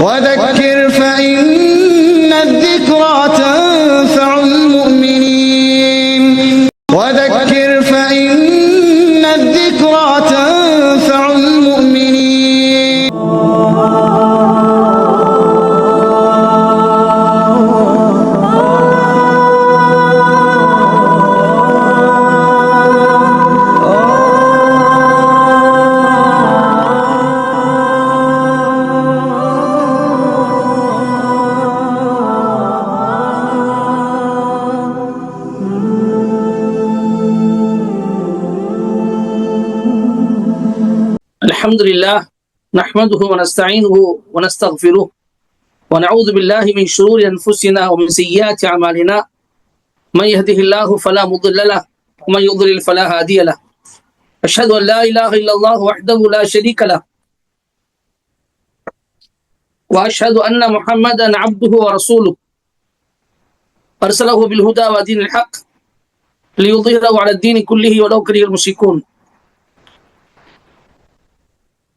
وذكر فإن الذكرى تنفع المؤمنين وذكر فإن الذكرى تنفع المؤمنين الحمد لله نحمده ونستعينه ونستغفره ونعوذ بالله من شرور أنفسنا ومن سيئات أعمالنا من يهده الله فلا مضل له ومن يضلل فلا هادي له أشهد أن لا إله إلا الله وحده لا شريك له وأشهد أن محمدا عبده ورسوله أرسله بالهدى ودين الحق ليظهره على الدين كله ولو كره المشركون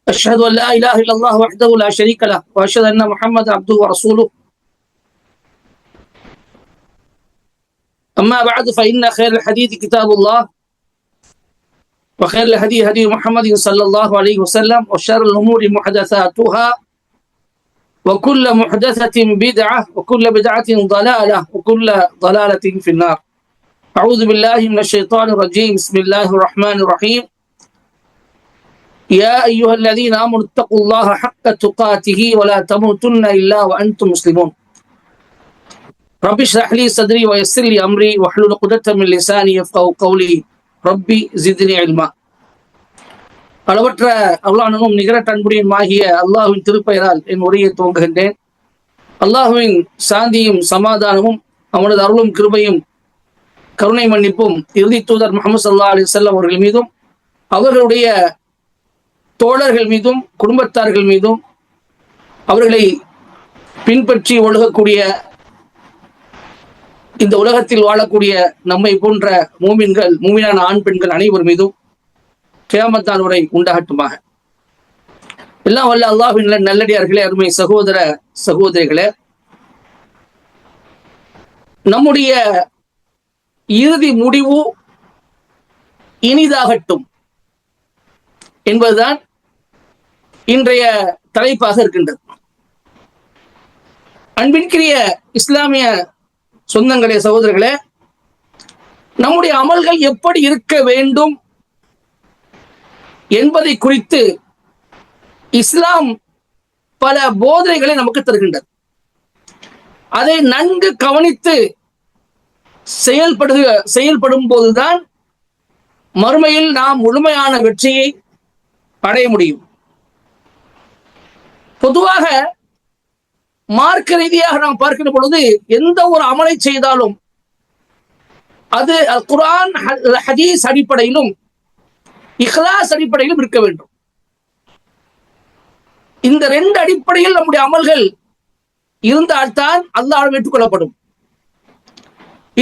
أشهد أن لا إله إلا الله وحده لا شريك له وأشهد أن محمدا عبده ورسوله أما بعد فإن خير الحديث كتاب الله وخير الهدي هدي محمد صلى الله عليه وسلم وشر الأمور محدثاتها وكل محدثة بدعة وكل بدعة ضلالة وكل ضلالة في النار أعوذ بالله من الشيطان الرجيم بسم الله الرحمن الرحيم يا أيها الذين آمنوا اتقوا الله حق تقاته ولا تموتن إلا وأنتم مسلمون رب اشرح لي صدري ويسر لي أمري واحلل عقدة من لساني يفقهوا قولي ربي زدني علما அளவற்ற அல்லாஹ்வும் நிகரற்ற அன்புடையுமாகிய அல்லாஹ்வின் திருப்பெயரால் என் உரையை துவங்குகின்றேன். அல்லாஹ்வின் சாந்தியும் சமாதானமும் அவனது அருளும் கிருபையும் கருணை மன்னிப்பும் இறுதி தூதர் முஹம்மது ஸல்லல்லாஹு அலைஹி வஸல்லம் அவர்கள் மீதும் அவர்களுடைய தோழர்கள் மீதும் குடும்பத்தார்கள் மீதும் அவர்களை பின்பற்றி ஒழுகக்கூடிய இந்த உலகத்தில் வாழக்கூடிய நம்மை போன்ற மூமினான ஆண் பெண்கள் அனைவர் மீதும் கியாமத் நாள் வரை உண்டாகட்டுமாக. எல்லாம் வல்ல அல்லாஹ்வின் நல்லடியார்களே, அருமை சகோதர சகோதரிகளே, நம்முடைய இறுதி முடிவு இனிதாகட்டும் என்பதுதான் இன்றைய தலைப்பாக இருக்கின்றது. அன்பிற்கிரிய இஸ்லாமிய சொந்தங்களே, சகோதரர்களே, நம்முடைய அமல்கள் எப்படி இருக்க வேண்டும் என்பதை குறித்து இஸ்லாம் பல போதனைகளை நமக்கு தருகின்றது. அதை நன்கு கவனித்து செயல்படும் போதுதான் மறுமையில் நாம் முழுமையான வெற்றியை அடைய முடியும். பொதுவாக மார்க்க ரீதியாக நாம் பார்க்கிற பொழுது எந்த ஒரு அமலை செய்தாலும் அது குர்ஆன் ஹதீஸ் அடிப்படையிலும் இஹ்லாஸ் அடிப்படையிலும் இருக்க வேண்டும். இந்த ரெண்டு அடிப்படையில் நம்முடைய அமல்கள் இருந்தால்தான் அல்லாஹ்வால் ஏற்றுக்கொள்ளப்படும்.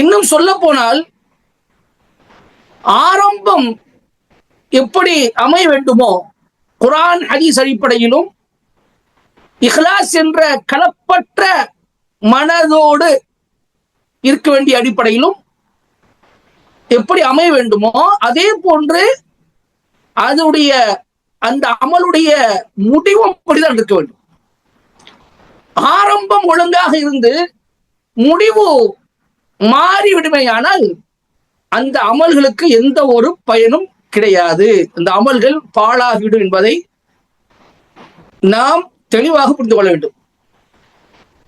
இன்னும் சொல்ல போனால் ஆரம்பம் எப்படி அமைய வேண்டுமோ குர்ஆன் ஹதீஸ் அடிப்படையிலும் இஹ்லாஸ் என்ற கலப்பற்ற மனதோடு இருக்க வேண்டிய அடிப்படையிலும் எப்படி அமைய வேண்டுமோ அதே போன்று அதனுடைய அந்த அமலுடைய முடிவும் அப்படிதான் இருக்க வேண்டும். ஆரம்பம் ஒழுங்காக இருந்து முடிவு மாறிவிடுமையானால் அந்த அமல்களுக்கு எந்த ஒரு பயனும் கிடையாது. இந்த அமல்கள் பாழாகிவிடும் என்பதை நாம் தெளிவாக புரிந்து கொள்ள வேண்டும்.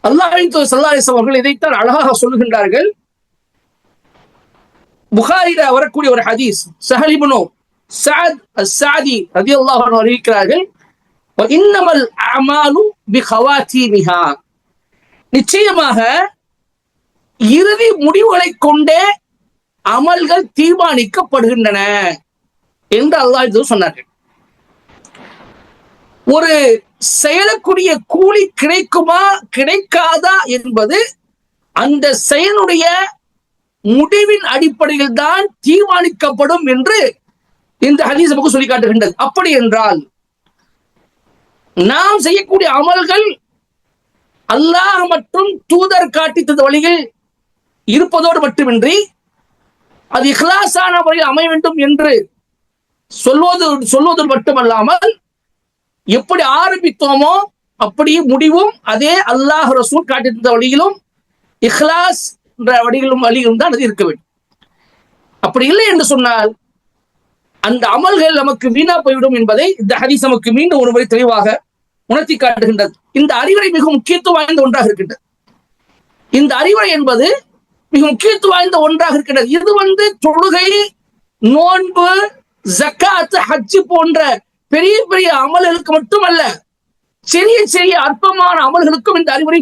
அல்லாஹ்வின் தூதர் ஸல்லல்லாஹு அலைஹி வஸல்லம் அவர்கள் இதைத்தான் அழகாக சொல்லுகின்றார்கள். புகாரில வரக்கூடிய ஒரு ஹதீஸ், ஸஹல் இப்னு ஸஅத் அஸ்-ஸஅதி ரலியல்லாஹு அன்ஹு அறிவிக்கிறார்கள், இன்னமல் அமாலு பிகவாதீமிஹா, நிச்சயமாக இறுதி முடிவுகளை கொண்டே அமல்கள் தீர்மானிக்கப்படுகின்றன என்று அல்லாஹ் சொன்னார்கள். ஒரு செயலுக்குரிய கூலி கிடைக்குமா கிடைக்காதா என்பது அந்த செயலுடைய முடிவின் அடிப்படையில் தான் தீர்மானிக்கப்படும் என்று இந்த ஹதீஸ் நமக்கு சொல்லி காட்டுகின்றது. அப்படி என்றால் நாம் செய்யக்கூடிய அமல்கள் அல்லாஹ் மற்றும் தூதர் காட்டி தந்த வழியில் இருப்பதோடு மட்டுமின்றி அது இஹ்லாஸான முறையில் அமைய வேண்டும் என்று சொல்வது மட்டுமல்லாமல் எப்படி ஆரம்பித்தோமோ அப்படியே முடிவும் அதே அல்லாஹ் ரசூல் காட்டி தந்த வழியிலும் இஹ்லாஸ் என்ற வழியிலும் தான் அது இருக்க வேண்டும். அப்படி இல்லை என்று சொன்னால் அந்த அமல்கள் நமக்கு வீணா போய்விடும் என்பதை இந்த ஹதீஸ் நமக்கு மீண்டும் ஒருமுறை தெளிவாக உணர்த்தி காட்டுகின்றது. இந்த அறிவுரை மிக முக்கியத்துவம் வாய்ந்த ஒன்றாக இருக்கின்றது. இந்த அறிவுரை என்பது மிக முக்கியத்துவம் வாய்ந்த ஒன்றாக இருக்கின்றது. இது தொழுகை, நோன்பு, ஜக்காத், ஹஜ் போன்ற பெரிய பெரிய அமல்களுக்கு மட்டுமல்ல, சிறிய சிறிய அற்பமான அமல்களுக்கும் இந்த அறிவுரை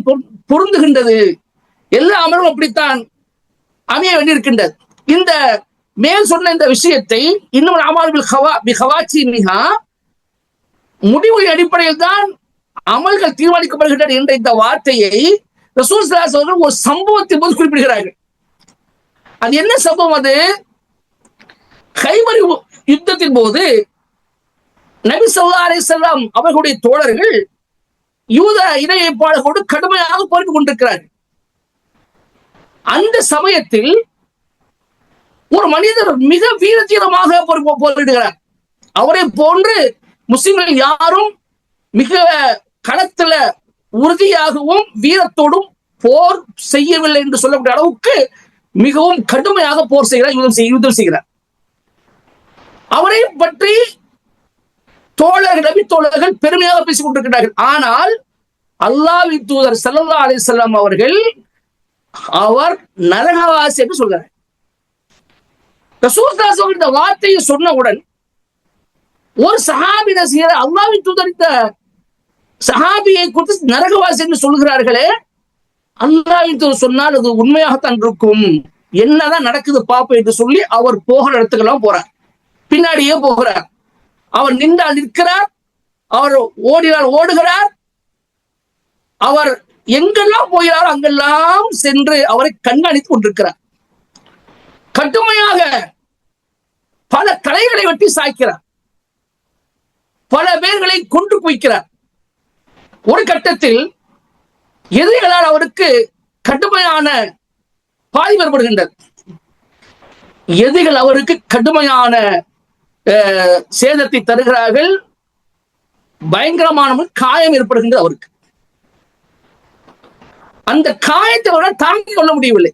பொருந்துகின்றது. எல்லா அமலும் அப்படித்தான் அமைய வேண்டியிருக்கின்றது. இந்த மேல் சொன்ன இந்த விஷயத்தை இன்னும் முடிவுகளின் அடிப்படையில் தான் அமல்கள் தீர்மானிக்கப்படுகின்றன என்ற இந்த வார்த்தையை ரசூல் ஸல்லல்லாஹு அலைஹி வஸல்லம் ஒரு சம்பவத்தின் போது குறிப்பிடுகிறார்கள். அது என்ன சம்பவம்? அது கைபர் யுத்தத்தின் போது நபி ஸல்லல்லாஹு அலைஹி வஸல்லம் அவர்களுடைய தோழர்கள் யூத இணை வைப்பாளர்களோடு கடுமையாக போரிட்டுக் கொண்டிருக்கிறார்கள். அந்த சமயத்தில் ஒரு மனிதர் மிக வீரதீரமாக போரிடுகிறார். அவரை போன்று முஸ்லிம்கள் யாரும் மிக களத்துல உறுதியாகவும் வீரத்தோடும் போர் செய்யவில்லை என்று சொல்லக்கூடிய அளவுக்கு மிகவும் கடுமையாக போர் செய்கிறார், யுத்தம் செய்கிறார். அவரை பற்றி நபி தோழர்கள் பெருமையாக பேசிக் கொண்டிருக்கிறார்கள். ஆனால் அல்லாஹ்வின் தூதர் ஸல்லல்லாஹு அலைஹி வஸல்லம் அவர்கள் அவர் நரகவாசி என்று சொல்கிறார். ரசூல் ஸல்லல்லாஹு அலைஹி வஸல்லம் இந்த வார்த்தையை சொன்னவுடன் ஒரு சஹாபி நசிகர் அல்லாஹ்வின் தூதர் இந்த சஹாபியை குறித்து நரகவாசி என்று சொல்கிறார்களே, அல்லாஹ்வின் தூதர் சொன்னால் அது உண்மையாகத்தான் இருக்கும், என்னதான் நடக்குது பாப்போம் என்று சொல்லி அவர் போகிற இடத்துக்கெல்லாம் போறார். பின்னாடியே போகிறார். அவர் நின்றால் நிற்கிறார், அவர் ஓடினார் ஓடுகிறார். அவர் எங்கெல்லாம் போகிறாரோ அங்கெல்லாம் சென்று அவரை கண்காணித்துக் கொண்டிருக்கிறார். கடுமையாக பல தலைகளை வெட்டி சாய்க்கிறார், பல பேர்களை கொண்டு குவிக்கிறார். ஒரு கட்டத்தில் எதிரிகளால் அவருக்கு கடுமையான பாதிப்பு ஏற்படுகின்றது. எதிரிகள் அவருக்கு கடுமையான சேதத்தை தருகிறார்கள், பயங்கரமான காயம் ஏற்படுகின்றது அவருக்கு. அந்த காயத்தை அவரால் தாங்கிக் கொள்ள முடியவில்லை.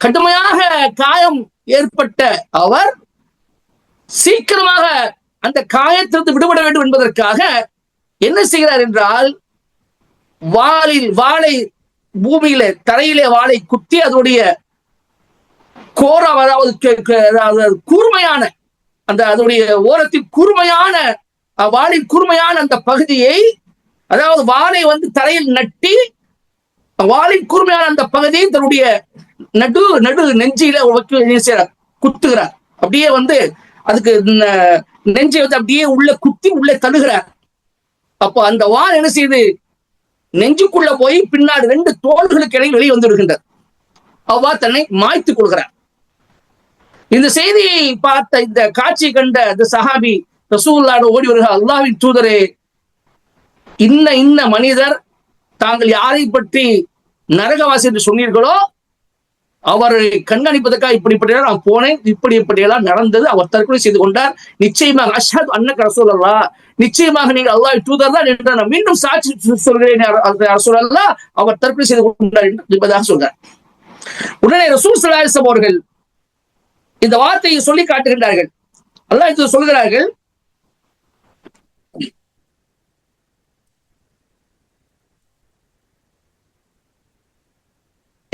கடுமையாக காயம் ஏற்பட்ட அவர் சீக்கிரமாக அந்த காயத்திலிருந்து விடுபட வேண்டும் என்பதற்காக என்ன செய்கிறார் என்றால், வாளை பூமியில தரையிலே வாளை குத்தி அதனுடைய கோரம், அதாவது கூர்மையான அந்த அதனுடைய ஓரத்தில் கூர்மையான வாளின் கூர்மையான அந்த பகுதியை, அதாவது வாளை தரையில் நட்டி வாளின் கூர்மையான அந்த பகுதியை தன்னுடைய நடு நெஞ்சில குத்துகிறார். அப்படியே அதுக்கு நெஞ்சை அப்படியே உள்ள குத்தி உள்ளே தள்ளுகிறார். அப்போ அந்த வாள் என்ன செய்யுது, நெஞ்சுக்குள்ள போய் பின்னாடி 2 தோள்களுக்கு இடையில் வெளியே விடுகின்றது. அவ்வாறு தன்னை மாய்த்துக் கொள்கிறார். இந்த செய்தியை பார்த்த இந்த காட்சி கண்ட இந்த சஹாபி ரசூலுல்லாஹ் ஓடி வருகிறார், அல்லாஹ்வின் தூதரே, இன்ன மனிதர் தாங்கள் யாரை பற்றி நரகவாசி என்று சொன்னீர்களோ அவரை கண்காணிப்பதற்காக இப்படிப்பட்ட நான் போனேன், இப்படியெல்லாம் நடந்தது, அவர் தற்கொலை செய்து கொண்டார், நிச்சயமாக அஷ்ஹது அன்னக ரசூலுல்லாஹ், நிச்சயமாக நீங்கள் அல்லாஹ்வின் தூதர் தான் என்று நான் மீண்டும் சாட்சி சொல்கிறேன் ரசூலுல்லாஹ், அவர் தற்கொலை செய்து கொண்டார் என்பதாக சொல்றார். உடனே ரசூல் ஸல்லல்லாஹு அலைஹி வஸல்லம் அவர்கள் இந்த வார்த்தையை சொல்லி காட்டுகின்றார்கள். அல்லாஹ் சொல்கிறார்கள்,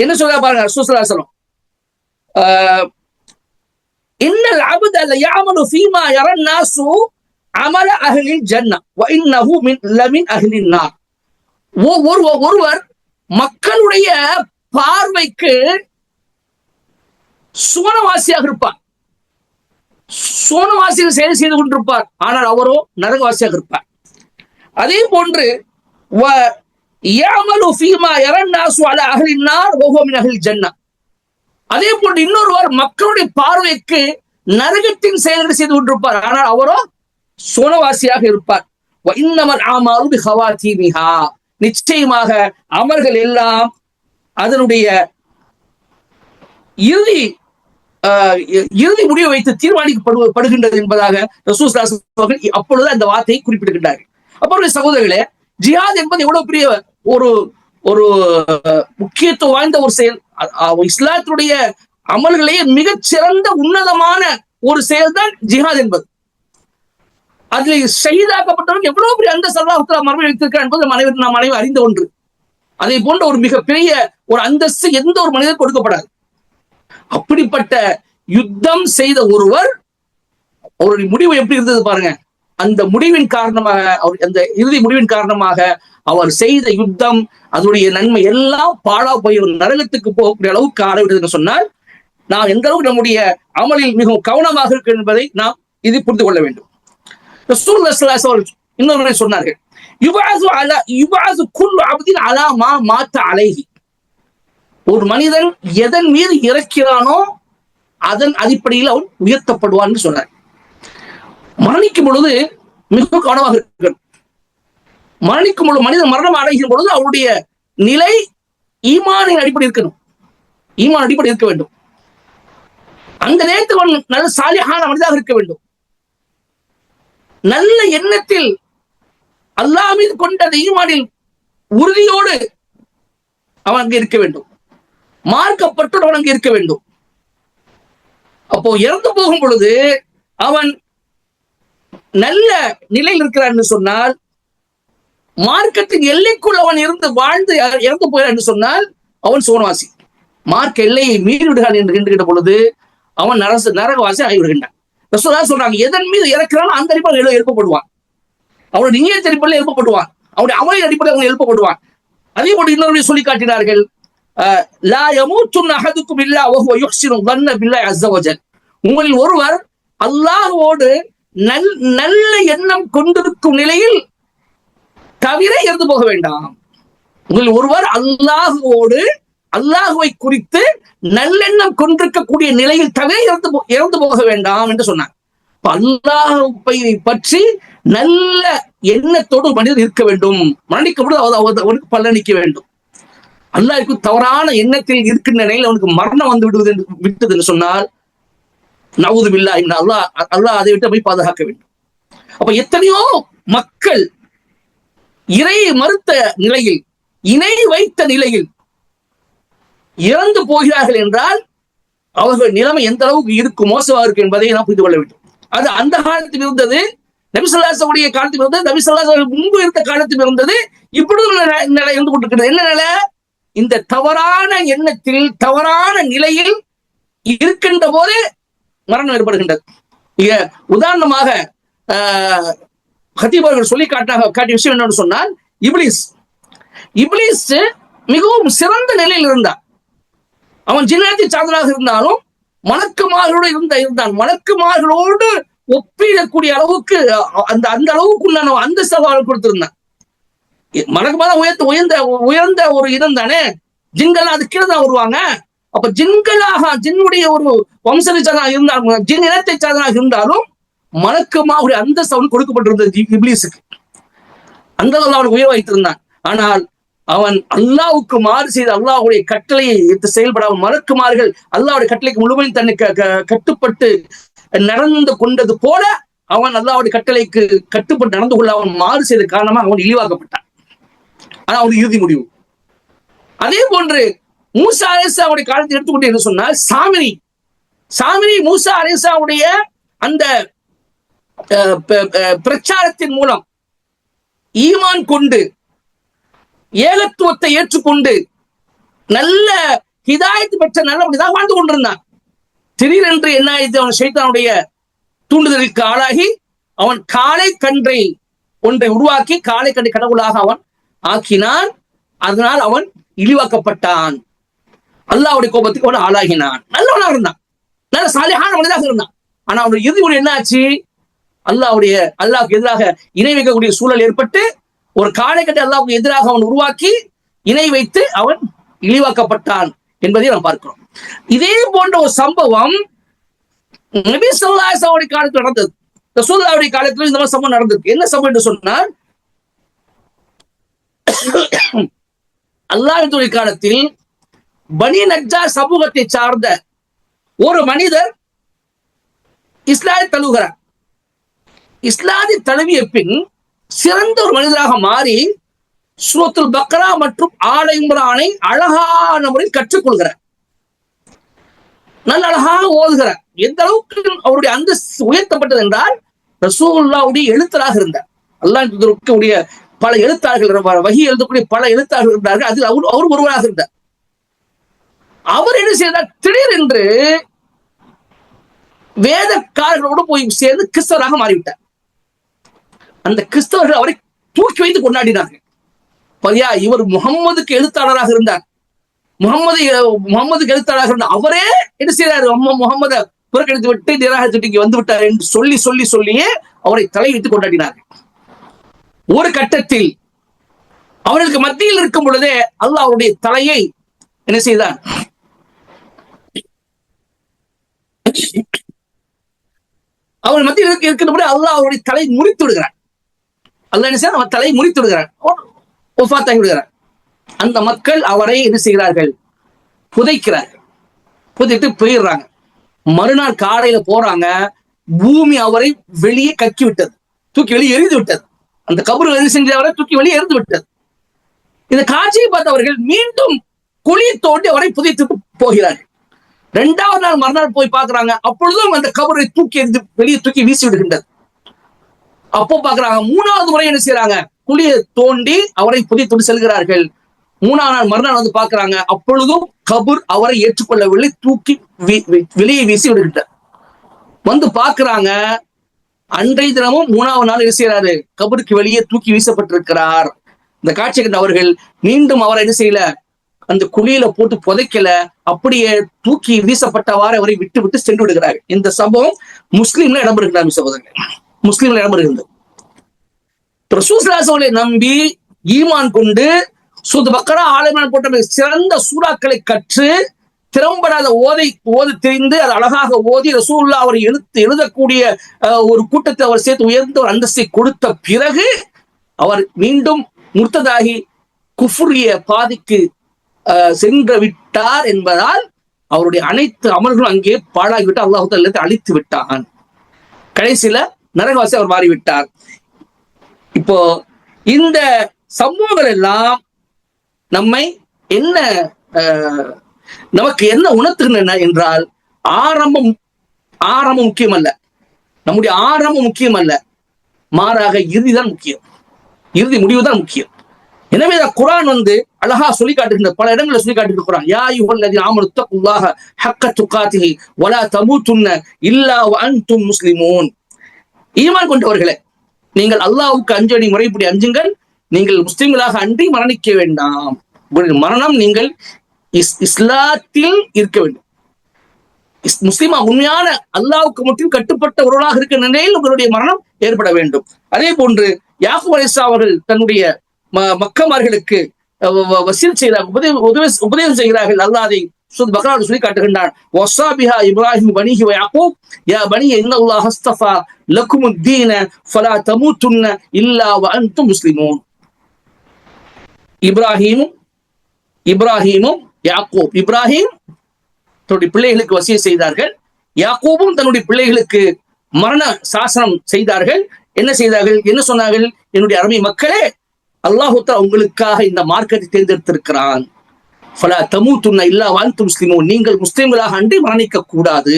என்ன சொல்ற பாருங்க ரசூல் ஸல்லல்லாஹு அலைஹி வஸல்லம், இன்னல் அப்த லயஅமலு ஃபீமா யரன் நாசு அமல அஹ்லில் ஜன்னah வ இன்னஹு லமின் அஹ்லின் நார். ஒருவர் மக்களுடைய பார்வைக்கு சுவனவாசியாக இருப்பார், சுவனவாசிகள் செயல் செய்து கொண்டிருப்பார், ஆனால் அவரோ நரகவாசியாக இருப்பார். அதே போன்று அதே போன்று இன்னொருவர் மக்களுடைய பார்வைக்கு நரகத்தின் செயல்களை செய்து கொண்டிருப்பார், ஆனால் அவரோ சுவனவாசியாக இருப்பார். நிச்சயமாக அமல்கள் எல்லாம் அதனுடைய இறுதி முடிவை வைத்து தீர்மானிக்கப்படுகின்றது என்பதாக ரசூல் ஸல்லல்லாஹு அலைஹி வஸல்லம் அவர்கள் அப்பொழுது அந்த வார்த்தையை குறிப்பிடுகின்றார்கள். அப்பொழுது சகோதரர்களே, ஜிஹாத் என்பது எவ்வளவு பெரிய ஒரு ஒரு முக்கியத்துவம் வாய்ந்த ஒரு செயல். இஸ்லாத்தினுடைய அமல்களையே மிகச்சிறந்த உன்னதமான ஒரு செயல் தான் ஜிஹாத் என்பது. அதில் ஷஹீதாக்கப்பட்டவர்கள் எவ்வளவு பெரிய அந்த அல்லாஹ் தஆலா மறுமை வைத்திருக்கிறார் என்பது நாம் அனைவரும் அறிந்த ஒன்று. அதை போன்ற ஒரு மிகப்பெரிய ஒரு அந்தஸ்து எந்த ஒரு மனிதர் கொடுக்கப்படாது. அப்படிப்பட்ட யுத்தம் செய்த ஒருவர் அவருடைய முடிவு எப்படி இருந்தது பாருங்க. அந்த முடிவின் காரணமாக, அவர் அந்த இறுதி முடிவின் காரணமாக அவர் செய்த யுத்தம் அதனுடைய நன்மை எல்லாம் பாழா போய் நரகத்துக்கு போகக்கூடிய அளவுக்கு ஆடவிடுதுன்னு சொன்னால் நாம் எந்த அளவுக்கு நம்முடைய அமலில் மிகவும் கவனமாக இருக்கு என்பதை நாம் இது புரிந்து கொள்ள வேண்டும். ரசூலுல்லாஹி ஸல்லல்லாஹு அலைஹி வஸல்லம் இன்னொரு சொன்னார்கள், யுபஅஸு குல்லு அப்தின் அலா மா மாத அலைஹி. ஒரு மனிதன் எதன் மீது இறக்கிறானோ அதன் அடிப்படையில் அவன் உயர்த்தப்படுவான்னு சொன்னார். மரணிக்கும் பொழுது மிக கவனமாக இருக்கணும். மரணிக்கும் பொழுது மனிதன் மரணம் அடைகிற பொழுது அவருடைய நிலை ஈமானின் அடிப்படை இருக்கணும். ஈமான் அடிப்படை இருக்க வேண்டும். அந்த நேரத்தில் அவன் நல்ல சாலிஹான மனிதனாக இருக்க வேண்டும். நல்ல எண்ணத்தில் அல்லாஹ் மீது கொண்ட அந்த ஈமானில் உறுதியோடு அவன் அங்கே இருக்க வேண்டும். மார்க்கப்பட்டு அவன் அங்கே இருக்க வேண்டும். அப்போ இறந்து போகும் பொழுது அவன் நல்ல நிலையில் இருக்கிறான் என்று சொன்னால், மார்க்கத்தின் எல்லைக்குள் அவன் இருந்து வாழ்ந்து இறந்து போகிறான் என்று சொன்னால் அவன் சோனவாசி. மார்க்க எல்லையை மீறி விடுகிறான் என்று என்கின்ற பொழுது அவன் நரகவாசி ஆகிவிடுகின்றான். ரசூலுல்லாஹ் சொல்றாங்க, எதன் மீது இறக்கிறானோ அந்த அடிப்படையில் எழுப்பப்படுவான். அவனுடைய நியத் அடிப்படையில் எழுப்பப்படுவான். அவனுடைய அமலின் அடிப்படையில் அவன் எழுப்பப்படுவான். அதே போன்று இன்னொரு சொல்லி காட்டினார்கள், லா யமூத்துன் அஹதுக்கும் இல்லா வஹுவ யுஹ்சினு ظن பில்லாஹி அஸ்ஸ வஜல். உங்களில் ஒருவர் அல்லாஹ்வோடு நல்ல எண்ணம் கொண்டிருக்கும் நிலையில் தவிர இறந்து போக வேண்டாம். உங்களில் ஒருவர் அல்லாஹ்வோடு அல்லாஹுவை குறித்து நல்லெண்ணம் கொண்டிருக்கக்கூடிய நிலையில் தவிர இறந்து போக வேண்டாம் என்று சொன்னார். அல்லாஹ்வை பற்றி நல்ல எண்ணத்தோடு மனிதர் இருக்க வேண்டும். மரணிக்கப்படும் அவனுக்கு பலனளிக்க வேண்டும். அல்லாஹ்வுக்கு தவறான எண்ணத்தில் இருக்கின்ற நிலையில் அவனுக்கு மரணம் வந்து விட்டது என்று சொன்னால் நவுது பில்லாஹ், அல்லாஹ் அதை விட்டு போய் பாதுகாக்க வேண்டும். அப்ப எத்தனையோ மக்கள் இறை மறுத்த நிலையில், இணை வைத்த நிலையில் இறந்து போகிறார்கள் என்றால் அவர்கள் நிலைமை எந்த அளவுக்கு இருக்கும், மோசமாக இருக்கும் என்பதை நாம் புரிந்து கொள்ள வேண்டும். அது அந்த காலத்தில் இருந்தது, நபி ஸல்லல்லாஹு அலைஹி வஸல்லம் காலத்தில் இருந்தது, நபி ஸல்லல்லாஹு அலைஹி வஸல்லம் முன்பு இருந்த காலத்தில் இருந்தது, இப்பொழுது நிலை இருந்து கொண்டிருக்கிறது. என்ன நிலை? இந்த தவறான எண்ணத்தில் தவறான நிலையில் இருக்கின்ற போதே மரணம் ஏற்படுகின்றது. இங்க உதாரணமாக ஹதீப் அவர்கள் சொல்லி காட்டிய விஷயம் என்னன்னு சொன்னால், இப்லீஸ் மிகவும் சிறந்த நிலையில் இருந்தான். அவன் ஜின்னத்தை சார்ந்ததாக இருந்தாலும் மலக்குமார்களோடு இருந்தான். மலக்குமார்களோடு ஒப்பிடக்கூடிய அளவுக்கு அந்த அளவுக்குள்ள அந்த சவால் கொடுத்திருந்தான். மலக்குமார் உயர்ந்த ஒரு இடம் தானே. ஜின்கள் அது கீழே தான் வருவாங்க. அப்ப ஜின்னுடைய ஒரு வம்சத்தை இருந்தாலும், ஜின் இனத்தை சார்ந்ததாக இருந்தாலும் மலக்குமாவுடைய அந்த சவுல் கொடுக்கப்பட்டிருந்தது இப்லீஸுக்கு. அந்த அவன் உயர் வைத்திருந்தான். ஆனால் அவன் அல்லாஹ்வுக்கு மாறு செய்து அல்லாஹ்வுடைய கட்டளையை செயல்படாமல் மலக்குமார்கள் அல்லாஹ்வுடைய கட்டளைக்கு முழுமையும் தன்னை கட்டுப்பட்டு நடந்து கொண்டது போல அவன் அல்லாஹ்வுடைய கட்டளைக்கு கட்டுப்பட்டு நடந்து கொள்ள அவன் மாறு செய்த காரணமாக அவன் இழிவாக்கப்பட்டான். ஆனா அவனுடைய இறுதி முடிவு. அதே போன்று மூசா அலைஹிஸ்ஸலாமுடைய காலத்தை எடுத்துக்கொண்டு என்று சொன்னால், சாமிரி மூசா அலைஹிஸ்ஸலாமுடைய அந்த பிரச்சாரத்தின் மூலம் ஈமான் கொண்டு ஏகத்துவத்தை ஏற்றுக்கொண்டு நல்ல ஹிதாயத்து பெற்ற நல்லபடிதான் வாழ்ந்து கொண்டிருந்தான். திடீரென்று என்ன ஆயிடுச்சு? அவன் ஷைத்தானுடைய தூண்டுதலுக்கு ஆளாகி அவன் காளை கன்றை ஒன்றை உருவாக்கி காளை கன்றை கடவுளாக அவன் ஆக்கினான். அதனால் அவன் இழிவாக்கப்பட்டான். அல்லாஹ்வுடைய கோபத்துக்கு அவன் ஆளாகினான். நல்லவனாக இருந்தான், நல்ல சாலிஹான மனிதனாக இருந்தான். ஆனா அவனுடைய இறுதி முறை என்ன ஆச்சு? அல்லாஹ்வுக்கு எதிராக இணை வைக்கக்கூடிய சூழல் ஏற்பட்டு ஒரு காளை கட்டை அல்லாஹ்வுக்கு எதிராக அவன் உருவாக்கி இணை வைத்து அவன் இழிவாக்கப்பட்டான் என்பதை நாம் பார்க்கிறோம். இதே போன்ற ஒரு சம்பவம் நபி ஸல்லல்லாஹு அலைஹி வஸல்லம் காலத்தில் நடந்தது. ரசூலுல்லாஹ்வுடைய காலத்தில் இந்த மாதிரி சம்பவம் நடந்தது. என்ன சம்பவம் என்று சொன்னால், அல்லாஹ்வுடைய காலத்தில் பனி நஜ்ஜார் சமூகத்தை சார்ந்த ஒரு மனிதர் இஸ்லாத்தை தழுவுகிறார். இஸ்லாத்தை தழுவிய பின் சிறந்த ஒரு மனிதராக மாறி சூரத்துல் பக்ரா மற்றும் ஆல இம்ரானை அழகான முறையில் கற்றுக்கொள்கிறார். நல்ல அழகாக ஓதுகிறார். எந்த அளவுக்கு அவருடைய அந்தஸ்து உயர்த்தப்பட்டது என்றால், ரசூலுல்லாஹ்வுடைய எழுத்தராக இருந்தார். அல்லாஹ்வுடைய பல எழுத்தாளர்கள், வஹி எழுதக்கூடிய பல எழுத்தாளர்கள் இருந்தார்கள். அதில் அவர் ஒருவராக இருந்தார். அவர் என்ன செய்தார்? திடீரென்று வேதக்காரர்களோடு போய் சேர்ந்து கிறிஸ்தவராக மாறிவிட்டார். அந்த கிறிஸ்தவர்கள் அவரை தூக்கி வைத்து கொண்டாடினார்கள். பரியா, இவர் முகம்மதுக்கு எழுத்தாளராக இருந்தார். முகம்மதுக்கு எழுத்தாளராக இருந்தார். அவரே என்ன செய்யறாரு? முகம்மதை புறக்கணித்து விட்டு நிராகரித்து வந்து விட்டார் என்று சொல்லியே அவரை தலை வைத்து கொண்டாடினார்கள். ஒரு கட்டத்தில் அவர்களுக்கு மத்தியில் இருக்கும் பொழுதே அல்லாஹ் அவருடைய தலையை என்ன செய்தார்? அவர் மத்தியில் இருக்கின்ற அல்லாஹ் அவருடைய தலை முறித்து விடுகிறார். அல்லாஹ் என்ன செய்ய தலை முறித்து விடுகிறார், ஒஃபாத்தாகி விடுகிறார். அந்த மக்கள் அவரை என்ன செய்கிறார்கள்? புதைக்கிறார்கள். புதைத்து போயிடுறாங்க. மறுநாள் காலையில போறாங்க. பூமி அவரை வெளியே கக்கி விட்டது, தூக்கி வெளியே எரிந்து விட்டது. அந்த கபரு எரி செஞ்ச அவரை தூக்கி வெளியே எரிந்து விட்டது. இந்த காட்சியை பார்த்தவர்கள் மீண்டும் குழி தோண்டி அவரை புதைத்து போகிறார்கள். 2வது நாள் மறுநாள் போய் பார்க்கிறாங்க. அப்பொழுதும் அந்த கபரை தூக்கி எரிந்து வெளியே தூக்கி வீசி விடுகின்றது. அப்போ பார்க்கிறாங்க. 3வது முறை என்ன செய்யறாங்க? குழியை தோண்டி அவரை புதைத்து செல்கிறார்கள். 3வது நாள் மறுநாள் வந்து பார்க்கிறாங்க. அப்பொழுதும் கபூர் அவரை ஏற்றுக்கொள்ளவில்லை, தூக்கி வெளியே வீசி விடுகின்றார். வந்து பார்க்கிறாங்க. அன்றைய தினமும் 3வது நாள் என்ன செய்யறாரு? கபருக்கு வெளியே தூக்கி வீசப்பட்டிருக்கிறார். இந்த காட்சி கண்ட அவர்கள் மீண்டும் அவரை என்ன செய்யல? அந்த குழியில போட்டு புதைக்கல, அப்படியே தூக்கி வீசப்பட்டவாறு அவரை விட்டு விட்டு சென்று விடுகிறார்கள். இந்த சம்பவம் முஸ்லீம்ல இடம்பெறுகிறார். சகோதரர்கள், முஸ்லீம்ல இடம்பெறுகிறது. ரசூலுல்லாஹி நம்பி ஈமான் கொண்டு சூரத் பக்ரா, ஆல இம்ரான் போன்ற சிறந்த சூறாக்களை கற்று திறம்படாத ஓத தெரிந்து அது அழகாக ஓதி ரசூலுல்லாஹ் அவரை எழுதக்கூடிய ஒரு கூட்டத்தை அவர் சேர்த்து உயர்ந்த ஒரு அந்தஸ்தை கொடுத்த பிறகு அவர் மீண்டும் முர்த்ததாகி குஃப்ரிய பாதிக்கு சென்று விட்டார் என்பதால் அவருடைய அனைத்து அமல்களும் அங்கே பாழாகிவிட்டு அல்லாஹ் தஆலா அழித்து விட்டான். கடைசியில நரகவாசி அவர் மாறிவிட்டார். இப்போ இந்த சம்பவங்கள் எல்லாம் நம்மை என்ன நமக்கு என்ன உணர்த்துகின்றன என்றால், ஆரம்பம் முக்கியம் அல்ல, நம்முடைய ஆரம்பம் முக்கியம் அல்ல, மாறாக இறுதிதான் முக்கியம், இறுதி முடிவுதான் முக்கியம். எனவே குர்ஆன் வந்து அழகா சொல்லி காட்டுகின்ற, பல இடங்களில் சொல்லி காட்டுகின்ற குர்ஆன், யா அய்யுஹல்லதீன ஆமனு தக்குல்லாஹ ஹக்க துகாத்திஹி வலா தமூதுன்ன இல்லா வஅன்தும் முஸ்லிமூன். ஈமான் கொண்டவர்களே, நீங்கள் அல்லாஹ்வுக்கு அஞ்சடி முறைப்படி அஞ்சுங்கள், நீங்கள் முஸ்லிம்களாக அன்றி மரணிக்க வேண்டாம். மரணம் நீங்கள் இஸ்லாத்தில் இருக்க வேண்டும். முஸ்லிமா உண்மையான அல்லாஹ்வுக்கு மட்டும் கட்டுப்பட்ட ஒருவராக இருக்கிற நிலையில் உங்களுடைய மரணம் ஏற்பட வேண்டும். அதே போன்று யாக்கூப் அலைஹிஸ்ஸலாம் அவர்கள் தன்னுடைய மக்கமார்களுக்கு வசீல் செய்கிறார்கள், உபதேசம் செய்கிறார்கள். அல்லாஹ் அதை சூரத் பக்ராவில் சொல்லி காட்டுகின்றான். வஸாபிஹா இப்ராஹிம் பனிஹி வ யாக்கூப் யா பனி இன்னல்லாஹ அஸ்தஃபா லக்குமுத் தீன ஃபலா தமூதுன்ன இல்லா வ அன்தும் முஸ்லிமூன். இப்ராஹீமும் யாக்கூப், இப்ராஹிம் தன்னுடைய பிள்ளைகளுக்கு வசிய செய்தார்கள், யாக்கூபும் தன்னுடைய பிள்ளைகளுக்கு மரண சாசனம் செய்தார்கள். என்ன செய்தார்கள்? என்ன சொன்னார்கள்? என்னுடைய அருமை மக்களே, அல்லாஹ் தஆலா உங்களுக்காக இந்த மார்க்கத்தை தேர்ந்தெடுத்திருக்கிறான். ஃபலா தமூதுன்ன இல்லா வ அன்தும் முஸ்லிமூன், நீங்கள் முஸ்லிம்களாக அன்றி மரணிக்க கூடாது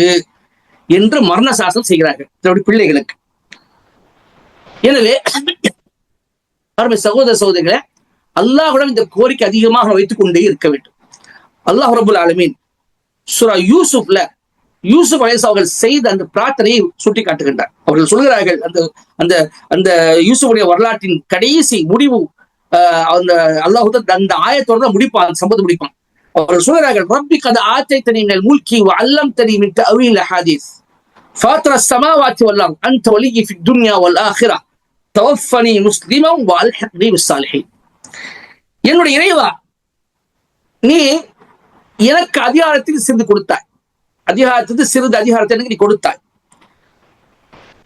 என்று மரண சாசனம் செய்கிறார்கள் தன்னுடைய பிள்ளைகளுக்கு. எனவே அருமை சகோதர சகோதரிகளே, அல்லாஹ்விடம் இந்த கோரிக்கை அதிகமாக வைத்துக் கொண்டே இருக்க வேண்டும். அல்லாஹ் ரப்பல் ஆலமீன் சூரா யூசுப்ல யூசுப் அலைஹிஸ்ஸலாம் அவர்கள் செய்த அந்த பிரார்த்தனையை சுட்டி காட்டுகின்றார். அவர்கள் சொல்கிறார்கள், அந்த அந்த யூசுஃபுடைய வரலாற்றின் கடைசி முடிவு, அந்த அல்லாஹ் அந்த ஆயத்தோட தான் முடிப்பான், சம்பவத்தை முடிப்பான். அவர்கள் சொல்கிறார்கள், ரப்பி கத் ஆதைதனி மினல் முல்கி வ அல்லம்தனி மின் தஅவீல் ஹதீஸ் ஃபாத்திர ஸமாவாத்தி வல் அர்த் அன்த வலிய்யி ஃபித் துன்யா வல் ஆখিরা தவஃபனி முஸ்லிமன் வ அல்ஹிக்னி பிஸ்ஸாலிஹீன். என்னுடைய இறைவா, நீ எனக்கு அதிகாரத்தில் சிறிது கொடுத்தாய், அதிகாரத்துக்கு சிறிது அதிகாரத்தை எனக்கு நீ கொடுத்தாய்.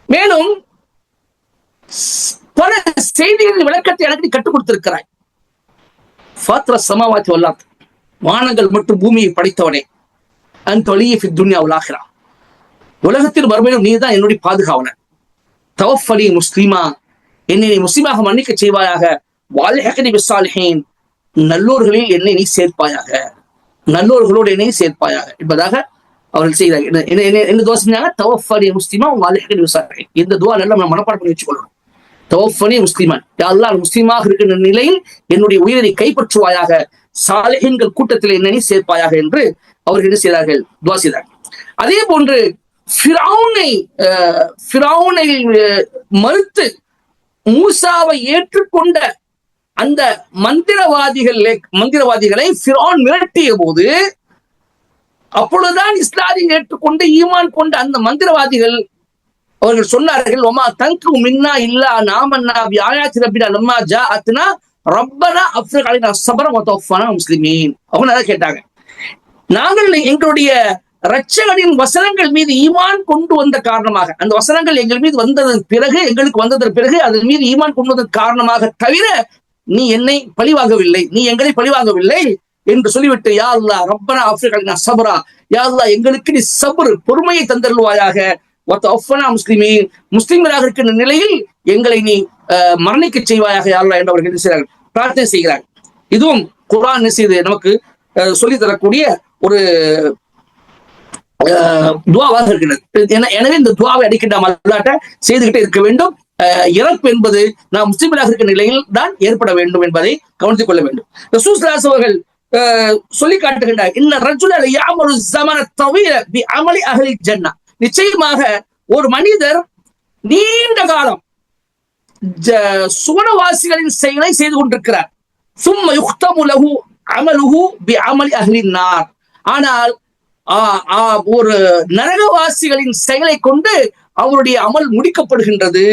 மேலும் பல செய்திகளின் விளக்கத்தை எனக்கு நீ கற்றுக் கொடுத்திருக்கிறாய். ஃபாத்ர ஸமாவாத்தி வல் அர்த், வானங்கள் மற்றும் பூமியை படைத்தவனே, அன்த வலிய்யி ஃபித் துன்யா வல் ஆখিরা, உலகத்தில் மறுமையிலும் நீதான் என்னுடைய பாதுகாவலன். தவஃபனி முஸ்லிமா, என்னை நீ முஸ்லிமாக மன்னிக்க செய்வாயாக. வல்ஹிக்னி பிஸ்ஸாலிஹீன், நல்லோர்களில் என்னை நீ சேர்ப்பாயாக, நல்லோர்களோடு என்னை சேர்ப்பாயாக என்பதாக அவர்கள் செய்கிறார்கள். என்ன துவா செஞ்சாங்க? தவஃபனி முஸ்லிமா வல்ஹிக்னி பிஸ்ஸாலிஹீன். இந்த துவா நல்லா நம்ம மனப்பாடம் பண்ணி வச்சுக்கொள்ளணும். தவஃபனி முஸ்லிமான், யா அல்லாஹ் முஸ்லிமாக இருக்கின்ற நிலையில் என்னுடைய உயிரை கைப்பற்றுவாயாக, சாலிஹீன்கள் கூட்டத்தில் என்னை சேர்ப்பாயாக என்று அவர்கள் என்ன செய்தார்கள்? துவா செய்தார்கள். அதே போன்று ஃபிரௌனை மறுத்து மூசாவை ஏற்றுக்கொண்ட அந்த மந்திரவாதிகளை ஃபிரௌன் மிரட்டிய போது, அப்பொழுதுதான் இஸ்லாத்தை ஏற்றுக்கொண்டு ஈமான் கொண்ட அந்த மந்திரவாதிகள் அவர்கள் சொன்னார்கள், ஒமா தங்கு மின்னா இல்லா நாமன்னா பிஆயாத்தி ரப்பினா லம்மா ஜாஅத்னா ரப்பனா அஃப்ரிக் அலைனா ஸப்ர வ தவஃபனா முஸ்லிமீன். அவங்க அதை கேட்டாங்க, நாங்கள் எங்களுடைய இரட்சகனின் வசனங்கள் மீது ஈமான் கொண்டு வந்த காரணமாக, அந்த வசனங்கள் எங்கள் மீது வந்ததற்கு பிறகு அதன் மீது ஈமான் கொண்டு வந்ததன் காரணமாக தவிர நீ என்னை பழிவாங்கவில்லை, நீ எங்களை பழிவாங்கவில்லை என்று சொல்லிவிட்டு, யா அல்லாஹ் ரப்பனா அஃப்ரிக் அலைனா ஸப்ரா, யா அல்லாஹ் எங்களுக்கு நீ சப்ர் பொறுமையை தந்தருள்வாயாக, வதஃபனா முஸ்லிமீன், முஸ்லிம்களாக இருக்கின்ற நிலையில் எங்களை நீ மரணிக்க செய்வாயாக யா அல்லாஹ் என்று அவர்கள் பிரார்த்தனை செய்கிறார்கள். இதுவும் குர்ஆன் செய்து நமக்கு சொல்லி தரக்கூடிய ஒரு துவாவாக இருக்கிறது. எனவே இந்த துவாவை அடிக்கடி நாம் அல்லாஹ்ட்ட செய்துகிட்டே இருக்க வேண்டும். இறப்பு என்பது நாம் முஸ்லிம்களாக இருக்கிற நிலையில் தான் ஏற்பட வேண்டும் என்பதை கவனித்துக் கொள்ள வேண்டும். ரசூல் ஸல்லல்லாஹு அலைஹி அவர்கள் சொல்லி காட்டுகின்றார், இன்ன ரஜுல யஅமலு ஸமன தவீல பிஅமலி அஹ்லி ஜன்னah, நிச்சயமாக ஒரு மனிதர் நீண்ட காலம் சுவனவாசிகளின் செயலை செய்து கொண்டிருக்கிறார். சும்ம யுக்தமு லஹு அமலுஹு பிஅமலி அஹ்லி நார், ஆனால் ஒரு நரகவாசிகளின் செயலை கொண்டு அவருடைய அமல் முடிக்கப்படுகின்றது.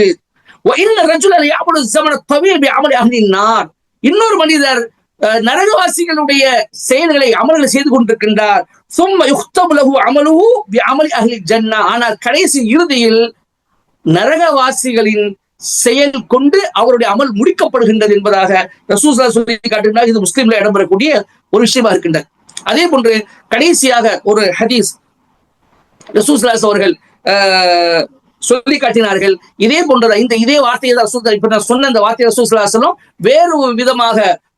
இன்னொரு மனிதர் நரகவாசிகளுடைய செயல்களை அமல்களை செய்து கொண்டிருக்கின்றார். ஆனால் கடைசி இறுதியில் நரகவாசிகளின் செயல் கொண்டு அவருடைய அமல் முடிக்கப்படுகின்றது என்பதாக ரசூல் ஸல்லல்லாஹு அலைஹி வஸல்லம் சொல்லி காட்டுகின்றார். இது முஸ்லிம்ல இடம்பெறக்கூடிய ஒரு விஷயமா இருக்கின்றது. அதே போன்று கடைசியாக ஒரு ஹதீஸ் ரசூல் ஸல்லல்லாஹு அலைஹி அவர்கள் சொல்லி காட்டினார்கள். இதே வார்த்தையை தான் ரசூல், இப்ப நான் சொன்ன அந்த வார்த்தையை ரசூல் ஸல்லல்லாஹு அலைஹி வஸல்லம் வேறு விதமாக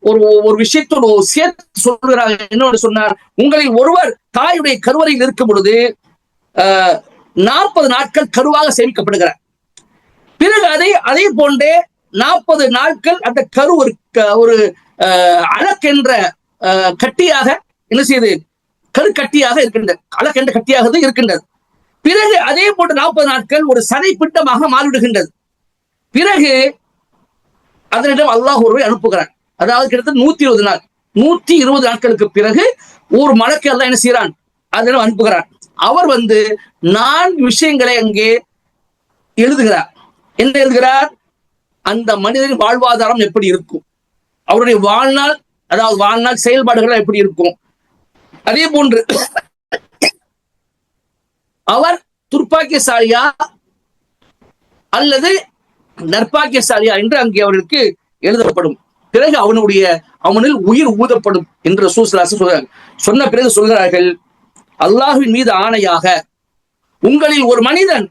ஒரு விஷயத்தோடு சேர்த்து சொல்கிறாங்க. என்னோடு சொன்னார், உங்களில் ஒருவர் தாயுடைய கருவறையில் இருக்கும் பொழுது 40 நாட்கள் கருவாக சேமிக்கப்படுகிறார். பிறகு அதே போன்றே 40 நாட்கள் அந்த கரு ஒரு அலக்கென்ற கட்டியாக என்ன செய்யுது? கட்டியாக இருக்கின்றது, அலக்கென்ற கட்டியாக இருக்கின்றது. பிறகு அதே போன்ற 40 நாட்கள் ஒரு சதை பிண்டமாக மாறிவிடுகின்றது. பிறகு அதனிடம் அல்லாஹ் ஒருவரை அனுப்புகிறான். அதாவது கிட்டத்தட்ட 120 நாள், 120 நாட்களுக்கு பிறகு ஒரு மலக்கை அல்லாஹ் என்ன செய்யறான்? அதனிடம் அனுப்புகிறான். அவர் 4 விஷயங்களை அங்கே எழுதுகிறார். என்ன எழுதுகிறார்? அந்த மனிதனின் வாழ்வாதாரம் எப்படி இருக்கும், அவருடைய வாழ்நாள், அதாவது வாழ்நாள் செயல்பாடுகள் எப்படி இருக்கும், அதே போன்று அவர் துர்ப்பாக்கியசாலியா அல்லது நற்பாக்கியசாலியா என்று அங்கே அவர்களுக்கு எழுதப்படும். பிறகு அவனில் உயிர் ஊதப்படும் என்று ரசூல் ஸல்லல்லாஹு அலைஹி வஸல்லம் சொன்ன பிறகு சொல்கிறார்கள், அல்லாஹ்வின் மீது ஆணையாக உங்களில் ஒரு மனிதன்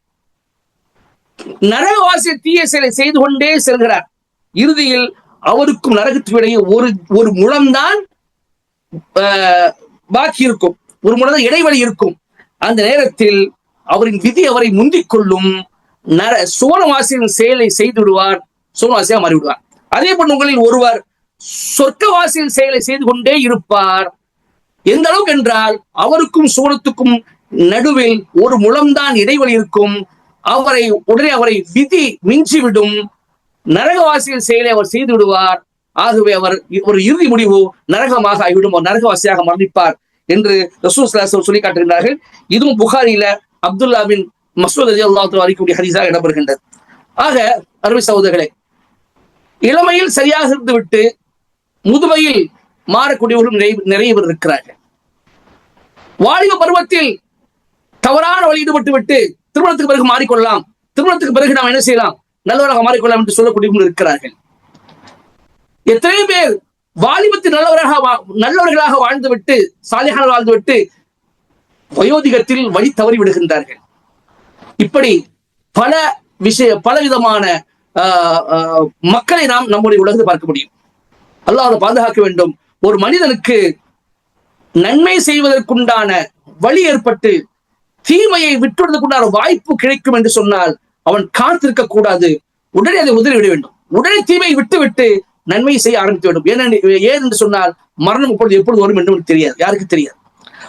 நரகவாசி தீய செயலை செய்து கொண்டே செல்கிறார். இறுதியில் அவருக்கும் நரகத்தினுடைய ஒரு முழம்தான் பாக்கி இருக்கும், ஒரு முழம் இடைவெளி இருக்கும். அந்த நேரத்தில் அவரின் விதி அவரை முந்திக் கொள்ளும், சுவனவாசியின் செயலை செய்து விடுவார், சுவனவாசியா மாறிவிடுவார். அதே போன்று உங்களில் ஒருவர் சொர்க்கவாசியின் செயலை செய்து கொண்டே இருப்பார். எந்த அளவுக்கு என்றால் அவருக்கும் சுவனத்துக்கும் நடுவில் ஒரு முழம்தான் இடைவெளி இருக்கும். உடனே அவரை விதி மிஞ்சிவிடும், நரகவாசியின் செயலை அவர் செய்து விடுவார். ஆகவே அவர் ஒரு இறுதி முடிவு நரகமாக ஆகிவிடும், ஒரு நரகவாசியாக மரணிப்பார் என்று ரசூல் ஸல்லல்லாஹு அலைஹி வஸல்லம் சொல்லி காட்டுகின்றார்கள். இதுவும் புகாரில அப்துல்லா பின் மஸ்ஊத் ரலியல்லாஹு அன்ஹு அறிவிக்கக்கூடிய ஹதீஸாக இடம்பெறுகின்றது. ஆக அருமை சகோதரர்களே, இளமையில் சரியாக இருந்துவிட்டு முதுமையில் மாறக்கூடியவர்களும் நிறைய பேர் இருக்கிறார்கள். வாலிப பருவத்தில் தவறான வழி ஈடுபட்டு விட்டு திருமணத்துக்கு பிறகு மாறிக்கொள்ளலாம், திருமணத்துக்கு பிறகு நாம் என்ன செய்யலாம், நல்லவராக மாறிக்கொள்ளலாம் என்று சொல்லக்கூடியவர்கள் இருக்கிறார்கள். எத்தனை பேர் வாலிபத்தில் நல்லவர்களாக வாழ்ந்துவிட்டு சாலிஹாக வாழ்ந்துவிட்டு வயோதிகத்தில் வழி தவறி விடுகின்றார்கள். இப்படி பல விதமான மக்களை நாம் நம்முடைய உலகத்தில் பார்க்க முடியும். அல்லாஹ் பாதுகாக்க வேண்டும். ஒரு மனிதனுக்கு நன்மை செய்வதற்குண்டான வழி ஏற்பட்டு தீமையை விட்டுவிடுவதற்குண்டான வாய்ப்பு கிடைக்கும் என்று சொன்னால் அவன் காத்திருக்க கூடாது, உடனே அதை உதறிவிட வேண்டும். உடனே தீமையை விட்டு நன்மை செய்ய ஆரம்பித்து வேண்டும். ஏன் என்று சொன்னால் மரணம் எப்பொழுது வரும் என்று தெரியாது, யாருக்கு தெரியாது.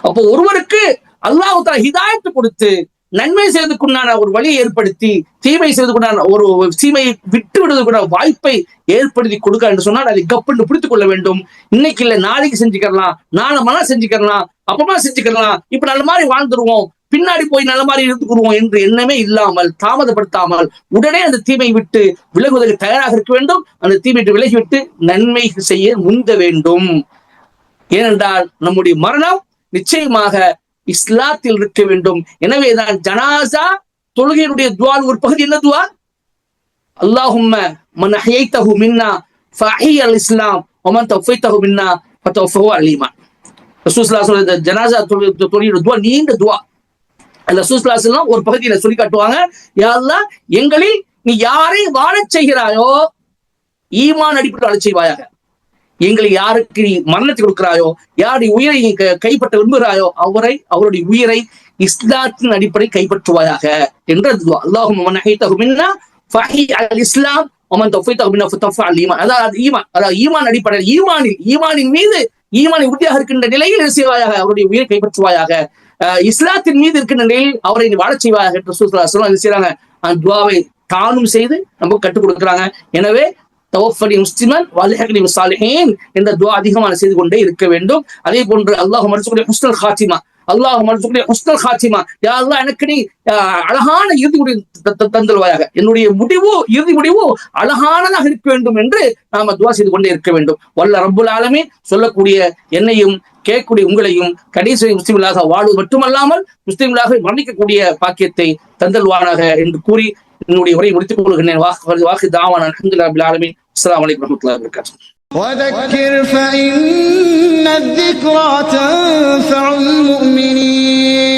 அப்போ ஒருவருக்கு அல்லாஹ் தஆலா ஹிதாயத்து கொடுத்து நன்மை செய்வதற்குண்டான ஒரு வழியை ஏற்படுத்தி தீமை செய்வதற்குண்டான ஒரு தீமையை விட்டு விடுவதற்குண்டான வாய்ப்பை ஏற்படுத்தி கொடுக்க என்று சொன்னால் அதை கப்பென்று பிடித்துக் கொள்ள வேண்டும். இன்னைக்கு இல்ல, நாளைக்கு செஞ்சுக்கலாம், நாளை மனம் செஞ்சுக்கலாம், அப்பமா செஞ்சுக்கலாம், இப்ப நல்ல மாதிரி வாழ்ந்துருவோம், பின்னாடி போய் நல்ல மாதிரி இருந்துக்குருவோம் என்று எண்ணமே இல்லாமல் தாமதப்படுத்தாமல் உடனே அந்த தீமை விட்டு விலகுவதற்கு தயாராக இருக்க வேண்டும். அந்த தீமை விலகிவிட்டு நன்மை செய்ய முந்த வேண்டும். ஏனென்றால் நம்முடைய மரணம் நிச்சயமாக இஸ்லாத்தில் இருக்க வேண்டும். எனவேதான் ஜனாசா தொழுகையினுடைய துஆவின் ஒரு பகுதி என்ன துஆ? அல்லாஹும்ம மன் அஹ்யைதஹு மின்னா ஃபஅஹ்யி அல் இஸ்லாம் வ மன் தஃவைதஹு மின்னா ஃபதஃபஹு அல் ஈமான். ரசூல் ஸல்லல்லாஹு அலைஹி வஸல்லம் ஜனாசா தொழுகையுடைய துஆ நீண்ட துஆ. அந்த ரசூல் ஸல்லல்லாஹு அலைஹி வஸல்லம் ஒரு பகுதியில சொல்லி காட்டுவாங்க, யா அல்லாஹ் எங்களில் நீ யாரை வாழச் செய்கிறாயோ ஈமான் அடிப்படையில் வாழச் செய்வாயாக. எங்களை யாருக்கு நீ மரணத்தை கொடுக்கிறாயோ, யாருடைய உயிரை நீ கைப்பற்ற விரும்புகிறாயோ அவருடைய உயிரை இஸ்லாத்தின் அடிப்படை கைப்பற்றுவாயாக என்ற துஆ. அல்லாஹும்ம மன் அஹ்யைதஹு மின்னா ஃபஅஹ்யி அல் இஸ்லாம் வ மன் தஃவைதஹு மின்னா ஃபதஃபஅ அல் ஈமான். அதாவது ஈமான் அடிப்படையில் ஈமானின் மீது ஈமானை உறுதியாக இருக்கின்ற நிலையில் என்ன செய்வாயாக, அவருடைய உயிரை கைப்பற்றுவாயாக. இஸ்லாத்தின் மீது இருக்கின்ற நிலையில் அவரை நீ வாழச் செய்வாயாக என்று ரசூல் ஸல்லல்லாஹு அலைஹி வஸல்லம் செய்றாங்க. அந்த துஆவை தானும் செய்து நமக்கு கற்றுக் கொடுக்கிறாங்க. எனவே தவஃபனி முஸ்லிமன் வல்ஹிக்னி பிஸ்ஸாலிஹீன் என்ற துஆ அதிகமாக செய்து கொண்டே இருக்க வேண்டும். அதே போன்று அல்லாஹும்ம அர்ஸுக்னி ஹுஸ்னல் காத்திமா, அல்லாஹும்ம அர்ஸுக்னி ஹுஸ்னல் காத்திமா, யா அல்லாஹ் எனக்கு நீ அழகான இறுதி முடிவு தந்தல்வாயாக, என்னுடைய இறுதி முடிவு அழகானதாக இருக்க வேண்டும் என்று நாம துஆ செய்து கொண்டே இருக்க வேண்டும். வல்ல ரப்புல் ஆலமீன் சொல்லக்கூடிய என்னையும் கேட்கக்கூடிய உங்களையும் கடைசி முஸ்லிம்களாக வாழ்வது மட்டுமல்லாமல் முஸ்லிம்களாக மரணிக்கக்கூடிய பாக்கியத்தை தந்தல்வானாக என்று கூறி என்னுடைய உரையை முடித்துக் கொள்கிறேன். வாஹி தாவானா அல்ஹம்துலில்லாஹி ரப்பில் ஆலமீன். அஸ்ஸலாமு அலைக்கும் வரஹ்மத்துல்லாஹி வபரகாத்துஹு. وذكر فإن الذكرى تنفع المؤمنين